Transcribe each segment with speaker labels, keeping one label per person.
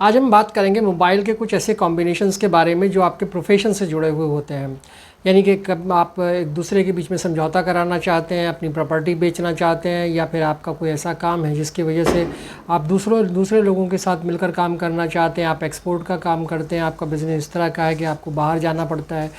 Speaker 1: आज हम बात करेंगे मोबाइल के कुछ ऐसे कॉम्बिनेशंस के बारे में जो आपके प्रोफेशन से जुड़े हुए होते हैं। यानी कि कब आप एक दूसरे के बीच में समझौता कराना चाहते हैं, अपनी प्रॉपर्टी बेचना चाहते हैं, या फिर आपका कोई ऐसा काम है जिसकी वजह से आप दूसरे लोगों के साथ मिलकर काम करना चाहते हैं। आप एक्सपोर्ट का काम करते हैं, आपका बिज़नेस इस तरह का है कि आपको बाहर जाना पड़ता है,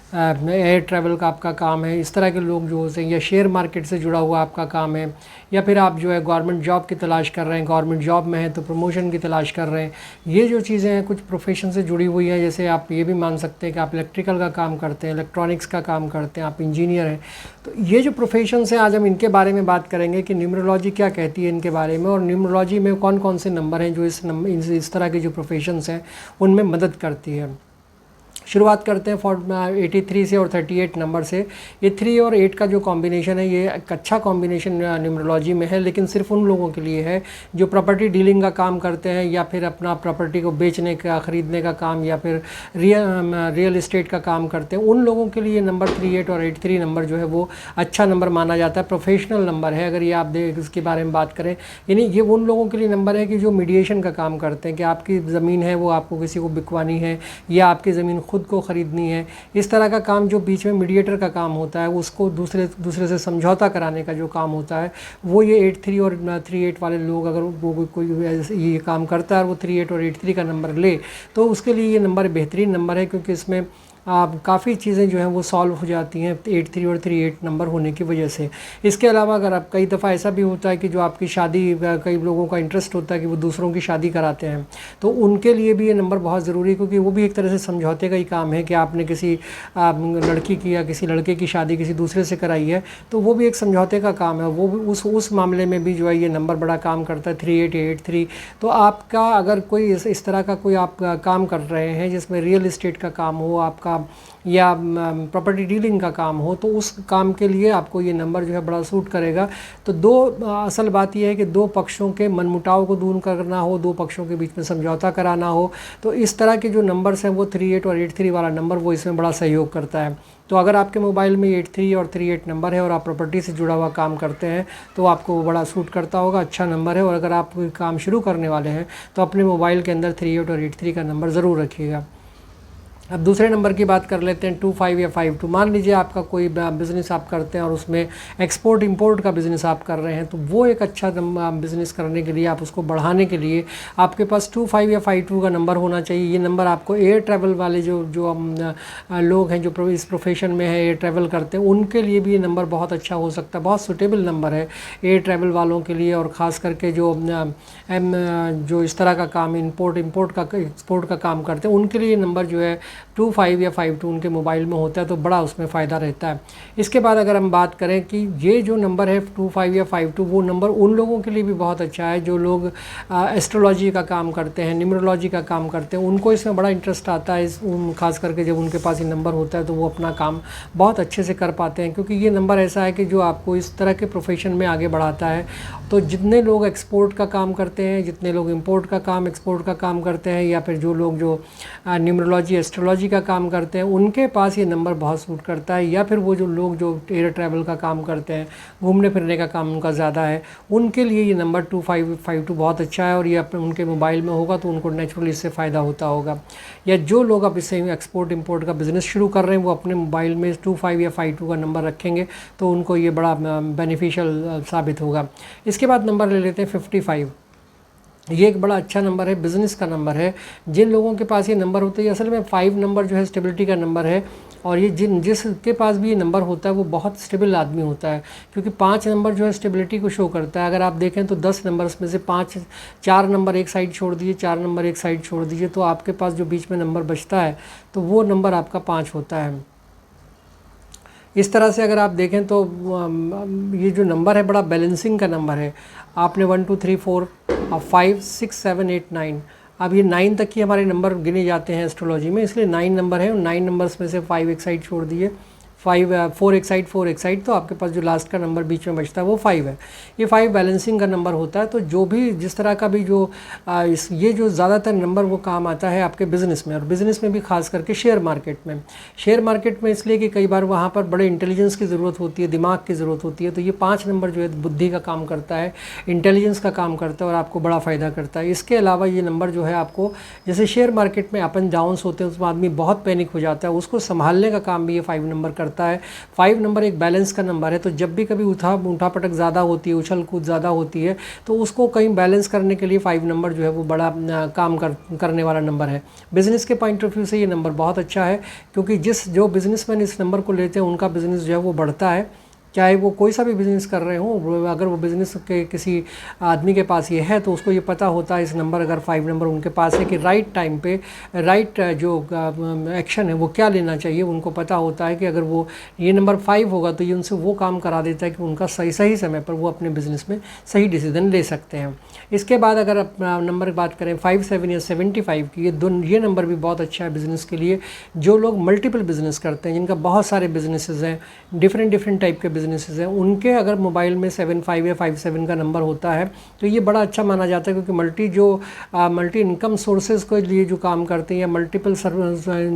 Speaker 1: एयर ट्रैवल का आपका काम है, इस तरह के लोग जो होते हैं, या शेयर मार्केट से जुड़ा हुआ आपका काम है, या फिर आप जो है गवर्नमेंट जॉब की तलाश कर रहे हैं, गवर्नमेंट जॉब में है तो प्रमोशन की तलाश कर रहे हैं। ये जो चीज़ें हैं कुछ प्रोफेशन से जुड़ी हुई हैं। जैसे आप ये भी मान सकते हैं कि आप इलेक्ट्रिकल का काम करते हैं, इलेक्ट्रॉनिक्स का काम करते हैं, आप इंजीनियर हैं। तो ये जो प्रोफेशंस हैं आज हम इनके बारे में बात करेंगे कि न्यूमरोलॉजी क्या कहती है इनके बारे में, और न्यूमरोलॉजी में कौन कौन से नंबर हैं जो इस तरह के जो प्रोफेशंस हैं उनमें मदद करती है। शुरुआत करते हैं 83 से और 38 नंबर से। ये 3 और 8 का जो कॉम्बिनेशन है ये एक अच्छा कॉम्बिनेशन न्यूमरोलॉजी में है, लेकिन सिर्फ उन लोगों के लिए है जो प्रॉपर्टी डीलिंग का काम करते हैं, या फिर अपना प्रॉपर्टी को बेचने का, ख़रीदने का काम, या फिर रियल इस्टेट का काम करते हैं। उन लोगों के लिए नंबर 38 और 83 नंबर जो है वो अच्छा नंबर माना जाता है, प्रोफेशनल नंबर है। अगर ये आप इसके बारे में बात करें, यानी ये उन लोगों के लिए नंबर है कि जो मीडिएशन का काम करते हैं, कि आपकी ज़मीन है वो आपको किसी को बिकवानी है, या आपकी ज़मीन खुद को ख़रीदनी है। इस तरह का काम जो बीच में मीडिएटर का काम होता है, उसको दूसरे से समझौता कराने का जो काम होता है, वो ये 83 और 38 वाले लोग, अगर वो कोई ये काम करता है और वो 38 और 83 का नंबर ले, तो उसके लिए ये नंबर बेहतरीन नंबर है, क्योंकि इसमें काफ़ी चीज़ें जो हैं वो सॉल्व हो जाती हैं 83 और 38 नंबर होने की वजह से। इसके अलावा अगर आप, कई दफ़ा ऐसा भी होता है कि जो आपकी शादी, कई लोगों का इंटरेस्ट होता है कि वो दूसरों की शादी कराते हैं, तो उनके लिए भी ये नंबर बहुत ज़रूरी है, क्योंकि वो भी एक तरह से समझौते का ही काम है कि आपने किसी लड़की की या किसी लड़के की शादी किसी दूसरे से कराई है, तो वो भी एक समझौते का काम है। वो भी उस मामले में भी जो है ये नंबर बड़ा काम करता है 3883। तो आपका अगर कोई इस तरह का कोई आप काम कर रहे हैं जिसमें रियल इस्टेट का काम हो आपका, या प्रॉपर्टी डीलिंग का काम हो, तो उस काम के लिए आपको ये नंबर जो है बड़ा सूट करेगा। तो असल बात यह है कि दो पक्षों के मनमुटाव को दूर करना हो, दो पक्षों के बीच में समझौता कराना हो, तो इस तरह के जो नंबर्स हैं वो 38 और 83 वाला नंबर वो इसमें बड़ा सहयोग करता है। तो अगर आपके मोबाइल में 83 और 38 नंबर है और आप प्रॉपर्टी से जुड़ा हुआ काम करते हैं तो आपको वो बड़ा सूट करता होगा, अच्छा नंबर है। और अगर आप कोई काम शुरू करने वाले हैं तो अपने मोबाइल के अंदर 38 और 83 का नंबर ज़रूर रखिएगा। अब दूसरे नंबर की बात कर लेते हैं 25 या 52। मान लीजिए आपका कोई बिज़नेस आप करते हैं और उसमें एक्सपोर्ट इंपोर्ट का बिज़नेस आप कर रहे हैं, तो वो एक अच्छा बिज़नेस करने के लिए, आप उसको बढ़ाने के लिए आपके पास 25 या 52 का नंबर होना चाहिए। ये नंबर आपको एयर ट्रैवल वाले जो लोग हैं जो इस प्रोफेशन में है, एयर ट्रैवल करते हैं, उनके लिए भी ये नंबर बहुत अच्छा हो सकता है। बहुत सूटेबल नंबर है एयर ट्रैवल वालों के लिए, और ख़ास करके जो इस तरह का काम एक्सपोर्ट का काम करते हैं उनके लिए नंबर जो है 25 या 52 उनके मोबाइल में होता है, तो बड़ा उसमें फ़ायदा रहता है। इसके बाद अगर हम बात करें कि ये जो नंबर है 25 या 52, वो नंबर उन लोगों के लिए भी बहुत अच्छा है जो लोग एस्ट्रोलॉजी का काम करते हैं, न्यूमरोलॉजी का काम करते हैं, उनको इसमें बड़ा इंटरेस्ट आता है। ख़ास करके जब उनके पास ये नंबर होता है तो वो अपना काम बहुत अच्छे से कर पाते हैं, क्योंकि ये नंबर ऐसा है कि जो आपको इस तरह के प्रोफेशन में आगे बढ़ाता है। तो जितने लोग एक्सपोर्ट का काम करते हैं, जितने लोग एक्सपोर्ट का काम करते हैं, या फिर जो लोग जो न्यूमरोलॉजी एस्ट्रोलॉजी का काम करते हैं, उनके पास ये नंबर बहुत सूट करता है। या फिर वो जो लोग जो एयर ट्रैवल का काम करते हैं, घूमने फिरने का काम उनका ज़्यादा है, उनके लिए ये नंबर 2552 बहुत अच्छा है, और ये उनके मोबाइल में होगा तो उनको नेचुरली इससे फ़ायदा होता होगा। या जो लोग अब इससे एक्सपोर्ट इंपोर्ट का बिज़नेस शुरू कर रहे हैं वो अपने मोबाइल में 25 या 52 का नंबर रखेंगे तो उनको ये बड़ा बेनिफिशियल साबित होगा। इसके बाद नंबर ले लेते हैं 55। ये एक बड़ा अच्छा नंबर है, बिज़नेस का नंबर है। जिन लोगों के पास ये नंबर होते हैं, असल में 5 नंबर जो है स्टेबिलिटी का नंबर है, और ये जिसके पास भी ये नंबर होता है वो बहुत स्टेबल आदमी होता है, क्योंकि 5 नंबर जो है स्टेबिलिटी को शो करता है। अगर आप देखें तो 10 नंबर्स में से 4 नंबर एक साइड छोड़ दीजिए, 4 नंबर एक साइड छोड़ दीजिए, तो आपके पास जो बीच में नंबर बचता है तो वो नंबर आपका 5 होता है। इस तरह से अगर आप देखें तो ये जो नंबर है बड़ा बैलेंसिंग का नंबर है। आपने 1 2 3 4 5 6 7 8 9, अब ये 9 तक की हमारे नंबर गिने जाते हैं एस्ट्रोलॉजी में, इसलिए 9 नंबर है, और 9 नंबर्स में से 5 एक साइड छोड़ दिए, 4 एक साइड, तो आपके पास जो लास्ट का नंबर बीच में बचता है वो 5 है। ये 5 बैलेंसिंग का नंबर होता है। तो जो भी जिस तरह का भी जो ये जो ज़्यादातर नंबर वो काम आता है आपके बिज़नेस में, और बिज़नेस में भी खास करके शेयर मार्केट में इसलिए कि कई बार वहाँ पर बड़े इंटेलिजेंस की ज़रूरत होती है, दिमाग की ज़रूरत होती है। तो ये 5 नंबर जो है बुद्धि का काम करता है, इंटेलिजेंस का काम करता है और आपको बड़ा फ़ायदा करता है। इसके अलावा ये नंबर जो है आपको, जैसे शेयर मार्केट में अप एंड डाउन्स होते हैं उसमें आदमी बहुत पैनिक हो जाता है, उसको संभालने का काम भी ये 5 नंबर करता है। 5 नंबर एक बैलेंस का नंबर है। तो जब भी कभी उठा पटक ज़्यादा होती है, उछल कूद ज़्यादा होती है, तो उसको कहीं बैलेंस करने के लिए 5 नंबर जो है वो बड़ा काम करने वाला नंबर है। बिज़नेस के पॉइंट ऑफ व्यू से ये नंबर बहुत अच्छा है, क्योंकि जो बिज़नेसमैन इस नंबर को लेते हैं उनका बिज़नेस जो है वो बढ़ता है। चाहे वो कोई सा भी बिज़नेस कर रहे हों, अगर वो बिज़नेस के किसी आदमी के पास ये है तो उसको ये पता होता है, इस नंबर अगर 5 नंबर उनके पास है, कि राइट टाइम पे राइट जो एक्शन है वो क्या लेना चाहिए। उनको पता होता है कि अगर वो ये नंबर 5 होगा तो ये उनसे वो काम करा देता है कि उनका सही समय पर वो अपने बिज़नेस में सही डिसीजन ले सकते हैं। इसके बाद अगर आप नंबर की बात करें 5, 7 या 75 की, ये नंबर भी बहुत अच्छा है बिज़नेस के लिए। जो लोग मल्टीपल बिज़नेस करते हैं, जिनका बहुत सारे बिज़नेसेस हैं, डिफरेंट टाइप के बिज़नेसेस हैं, उनके अगर मोबाइल में 75 या 57 का नंबर होता है तो ये बड़ा अच्छा माना जाता है, क्योंकि मल्टी इनकम सोर्सेज के लिए जो काम करते हैं या मल्टीपल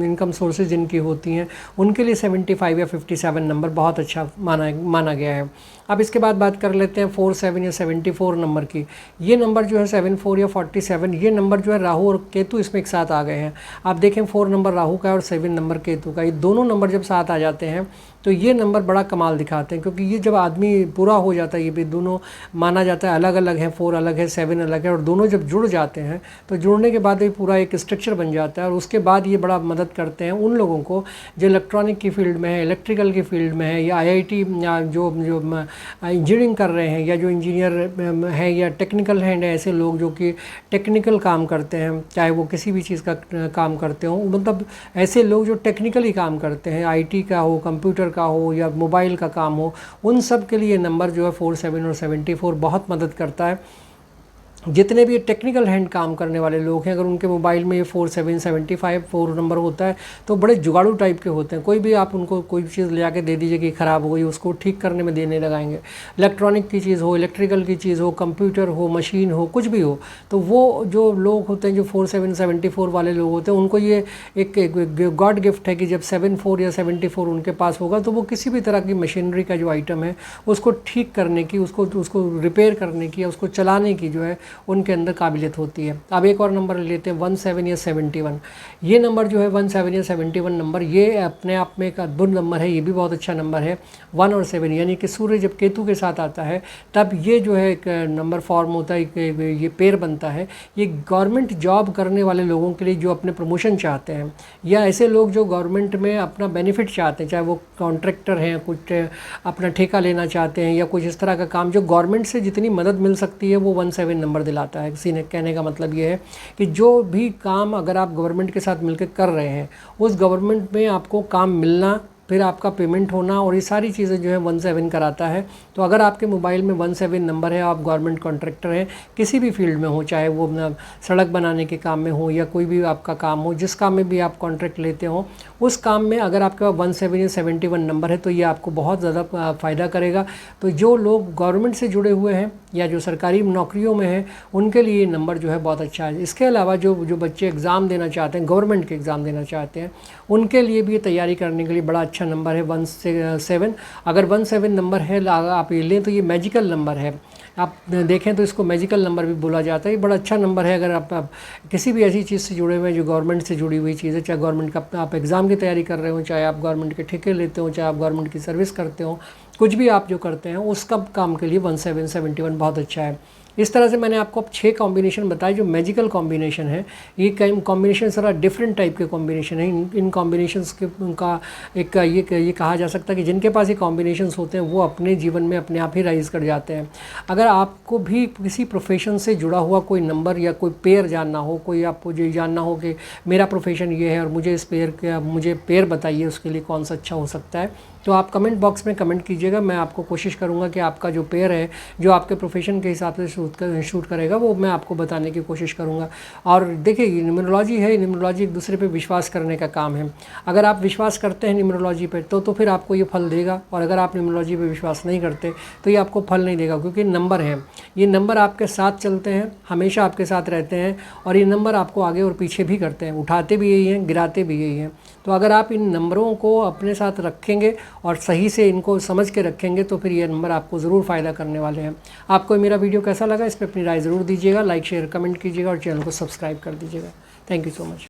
Speaker 1: इनकम सोर्सेज जिनकी होती हैं उनके लिए 75 या 57 नंबर बहुत अच्छा माना गया है। अब इसके बाद बात कर लेते हैं 47 या 74 नंबर की। ये नंबर जो है 74 या 47, ये नंबर जो है राहु और केतु इसमें एक साथ आ गए हैं। आप देखें 4 नंबर राहु का और 7 नंबर केतु का, ये दोनों नंबर जब साथ आ जाते हैं तो ये नंबर बड़ा कमाल दिखाते हैं, क्योंकि ये जब आदमी पूरा हो जाता है, ये भी दोनों माना जाता है अलग अलग है, 4 अलग है, 7 अलग है, और दोनों जब जुड़ जाते हैं तो जुड़ने के बाद ये पूरा एक स्ट्रक्चर बन जाता है। और उसके बाद ये बड़ा मदद करते हैं उन लोगों को जो इलेक्ट्रॉनिक की फील्ड में है, इलेक्ट्रिकल की फील्ड में है, या IIT या जो इंजीनियरिंग कर रहे हैं, या जो इंजीनियर है या टेक्निकल हैंड है, ऐसे लोग जो कि टेक्निकल काम करते हैं, चाहे वो किसी भी चीज़ का काम करते हों, मतलब ऐसे लोग जो टेक्निकली काम करते हैं, IT का हो, कंप्यूटर का हो या मोबाइल का काम हो, उन सब के लिए नंबर जो है 47 और 74 बहुत मदद करता है। जितने भी टेक्निकल हैंड काम करने वाले लोग हैं, अगर उनके मोबाइल में ये 47, 75, 4 नंबर होता है तो बड़े जुगाड़ू टाइप के होते हैं। कोई भी आप उनको कोई चीज़ ले आके दे दीजिए कि ख़राब हो गई, उसको ठीक करने में देने लगाएंगे। इलेक्ट्रॉनिक की चीज़ हो, इलेक्ट्रिकल की चीज़ हो, कंप्यूटर हो, मशीन हो, कुछ भी हो, तो वो जो लोग होते हैं जो 47, 74 वाले लोग होते हैं, उनको ये एक गॉड गिफ्ट है कि जब 74 या 74 उनके पास होगा तो वो किसी भी तरह की मशीनरी का जो आइटम है उसको ठीक करने की, उसको रिपेयर करने की या उसको चलाने की जो है उनके अंदर काबिलियत होती है। अब एक और नंबर लेते हैं 17 या 71। ये नंबर जो है 17 या 71 नंबर, ये अपने आप में एक अद्भुत नंबर है, ये भी बहुत अच्छा नंबर है। 1 और 7 यानी कि सूर्य जब केतु के साथ आता है तब ये जो है एक नंबर फॉर्म होता है, ये पेयर बनता है। ये गवर्नमेंट जॉब करने वाले लोगों के लिए जो अपने प्रमोशन चाहते हैं, या ऐसे लोग जो गवर्नमेंट में अपना बेनिफिट चाहते हैं, चाहे वो कॉन्ट्रैक्टर हैं, कुछ अपना ठेका लेना चाहते हैं, या कुछ इस तरह का काम जो गवर्नमेंट से जितनी मदद मिल सकती है वो 17 नंबर दिलाता है। किसी ने कहने का मतलब ये है कि जो भी काम अगर आप गवर्नमेंट के साथ मिलकर कर रहे हैं, उस गवर्नमेंट में आपको काम मिलना, फिर आपका पेमेंट होना और ये सारी चीज़ें जो है 17 कराता है। तो अगर आपके मोबाइल में 17 नंबर है, आप गवर्नमेंट कॉन्ट्रैक्टर हैं, किसी भी फील्ड में हो, चाहे वो सड़क बनाने के काम में हो या कोई भी आपका काम हो, जिस काम में भी आप कॉन्ट्रैक्ट लेते हो, उस काम में अगर आपके पास 17 या 71 नंबर है तो ये आपको बहुत ज़्यादा फ़ायदा करेगा। तो जो लोग गवर्नमेंट से जुड़े हुए हैं या जो सरकारी नौकरियों में हैं, उनके लिए ये नंबर जो है बहुत अच्छा है। इसके अलावा जो बच्चे एग्ज़ाम देना चाहते हैं, गवर्नमेंट के एग्ज़ाम देना चाहते हैं, उनके लिए भी ये तैयारी करने के लिए बड़ा अच्छा नंबर है 17। अगर 17 नंबर है आप ये लें तो ये मैजिकल नंबर है। आप देखें तो इसको मैजिकल नंबर भी बोला जाता है। ये बड़ा अच्छा नंबर है अगर आप किसी भी ऐसी चीज़ से जुड़े हुए हैं जो गवर्नमेंट से जुड़ी हुई चीज़ है, चाहे गवर्नमेंट का आप एग्ज़ाम की तैयारी कर रहे हो, चाहे आप गवर्नमेंट के ठेके लेते हो, चाहे आप गवर्नमेंट की सर्विस करते हो, कुछ भी आप जो करते हैं उसका काम के लिए 1771 बहुत अच्छा है। इस तरह से मैंने आपको अब 6 कॉम्बिनेशन बताए जो मैजिकल कॉम्बिनेशन है। ये कई कॉम्बिनेशन सारा डिफरेंट टाइप के कॉम्बिनेशन है। इन कॉम्बिनेशंस के उनका एक ये कहा जा सकता है कि जिनके पास ये कॉम्बिनेशंस होते हैं वो अपने जीवन में अपने आप ही राइज कर जाते हैं। अगर आपको भी किसी प्रोफेशन से जुड़ा हुआ कोई नंबर या कोई पेयर जानना हो, कोई आपको ये जानना हो कि मेरा प्रोफेशन ये है और मुझे इस पेयर का मुझे पेयर बताइए उसके लिए कौन सा अच्छा हो सकता है, तो आप कमेंट बॉक्स में कमेंट कीजिएगा, मैं आपको कोशिश करूँगा कि आपका जो पेयर है जो आपके प्रोफेशन के हिसाब से शूट करेगा वो मैं आपको बताने की कोशिश करूँगा। और देखिए न्यूमरोलॉजी है, न्यूमरोलॉजी एक दूसरे पे विश्वास करने का काम है। अगर आप विश्वास करते हैं न्यूमरोलॉजी पे तो फिर आपको ये फल देगा, और अगर आप न्यूमरोलॉजी पे विश्वास नहीं करते तो ये आपको फल नहीं देगा, क्योंकि नंबर हैं, ये नंबर आपके साथ चलते हैं, हमेशा आपके साथ रहते हैं, और ये नंबर आपको आगे और पीछे भी करते हैं, उठाते भी यही हैं, गिराते भी यही हैं। तो अगर आप इन नंबरों को अपने साथ रखेंगे और सही से इनको समझ के रखेंगे तो फिर ये नंबर आपको ज़रूर फ़ायदा करने वाले हैं। आपको मेरा वीडियो कैसा लगा इस पर अपनी राय ज़रूर दीजिएगा, लाइक शेयर कमेंट कीजिएगा और चैनल को सब्सक्राइब कर दीजिएगा। Thank you so much.